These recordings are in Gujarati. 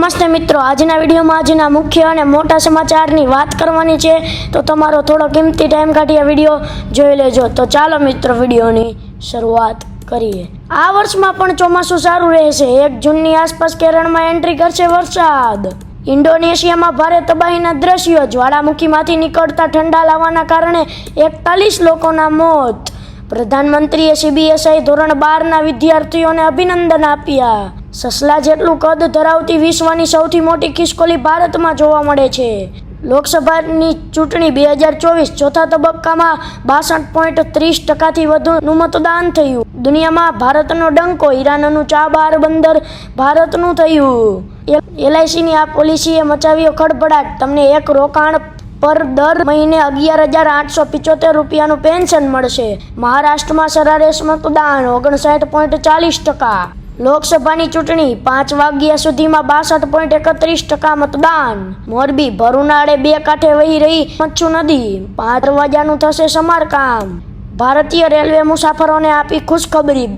નમસ્તે મિત્રો, આજના વિડીયોમાં આજના મુખ્ય અને મોટા સમાચારની વાત કરવાની છે, તો તમારો થોડો કિંમતી ટાઈમ કાઢી આ વિડીયો જોઈ લેજો. તો ચાલો મિત્રો, વિડીયોની શરૂઆત કરીએ. આ વર્ષમાં પણ ચોમાસું સારું રહેશે. 1 જૂનની આસપાસ કેરળમાં એન્ટ્રી કરશે વરસાદ. ઇન્ડોનેશિયામાં ભારે તબાહીના દ્રશ્યો. જ્વાળામુખીમાંથી નીકળતા ઠંડા લાવાના કારણે 41 લોકોના મોત. પ્રધાનમંત્રીએ CBSI ધોરણ 12ના વિદ્યાર્થીઓને અભિનંદન આપ્યા. સસલા જેટલું કદ ધરાવતી વિશ્વની સૌથી મોટી ખિસકોલી ભારતમાં જોવા મળે છે. લોકસભાની ચૂંટણી 2024 ચોથા તબક્કામાં 62.30% વધુનું મતદાન થયું. દુનિયામાં ભારતનો ડંકો. ઈરાનનું ચાબહાર બંદર ભારતનું થયું. LICની આ પોલિસીએ મચાવ્યો ખળભળાટ. તમને એક રોકાણ પર દર મહિને 11,875 રૂપિયાનું પેન્શન મળશે. મહારાષ્ટ્રમાં સરેરાશ મતદાન 59.40%. લોકસભાની ચૂંટણી 5 વાગ્યા સુધીમાં 62.31% મતદાન. મોરબી ભર ઉનાળે 2 કાંઠે વહી રહી મચ્છુ નદી. 5 વાગ્યાનું થશે સમારકામ. ભારતીય રેલવે મુસાફરોને આપી ખુશખબરી.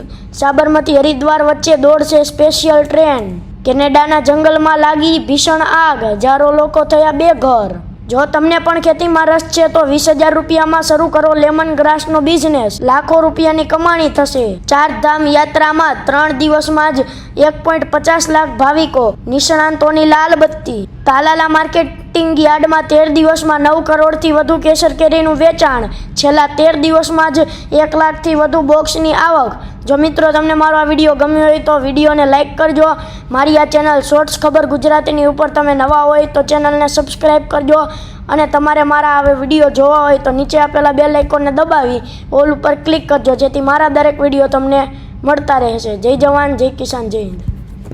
સાબરમતી હરિદ્વાર વચ્ચે દોડશે સ્પેશિયલ ટ્રેન. કેનેડાના જંગલમાં લાગી ભીષણ આગ. હજારો લોકો થયા બેઘર. જો તમને પણ ખેતીમાં રસ છે તો 20,000 રૂપિયામાં શરૂ કરો લેમન ગ્રાસનો બિઝનેસ. લાખો રૂપિયાની કમાણી થશે. 4 ધામ યાત્રામાં 3 દિવસમાં જ 1.50 લાખ ભાવિકો. નિષ્ણાંતોની લાલ બત્તી. તાલાલા માર્કેટિંગ યાર્ડમાં 13 દિવસમાં 9 કરોડથી વધુ કેસર કેરીનું વેચાણ. છેલ્લા 13 દિવસમાં જ 1 લાખથી વધુ બોક્સની આવક. જો મિત્રો તમને મારો આ વિડીયો ગમ્યો હોય તો વિડીયોને લાઇક કરજો. મારી આ ચેનલ શોર્ટ્સ ખબર ગુજરાતીની ઉપર તમે નવા હોય તો ચેનલને સબસ્ક્રાઈબ કરજો. અને તમારે મારા હવે વિડીયો જોવા હોય તો નીચે આપેલા બેલ આઇકોનને દબાવી ઓલ ઉપર ક્લિક કરજો, જેથી મારા દરેક વિડીયો તમને મળતા રહેશે. જય જવાન, જય કિસાન, જય હિન્દ.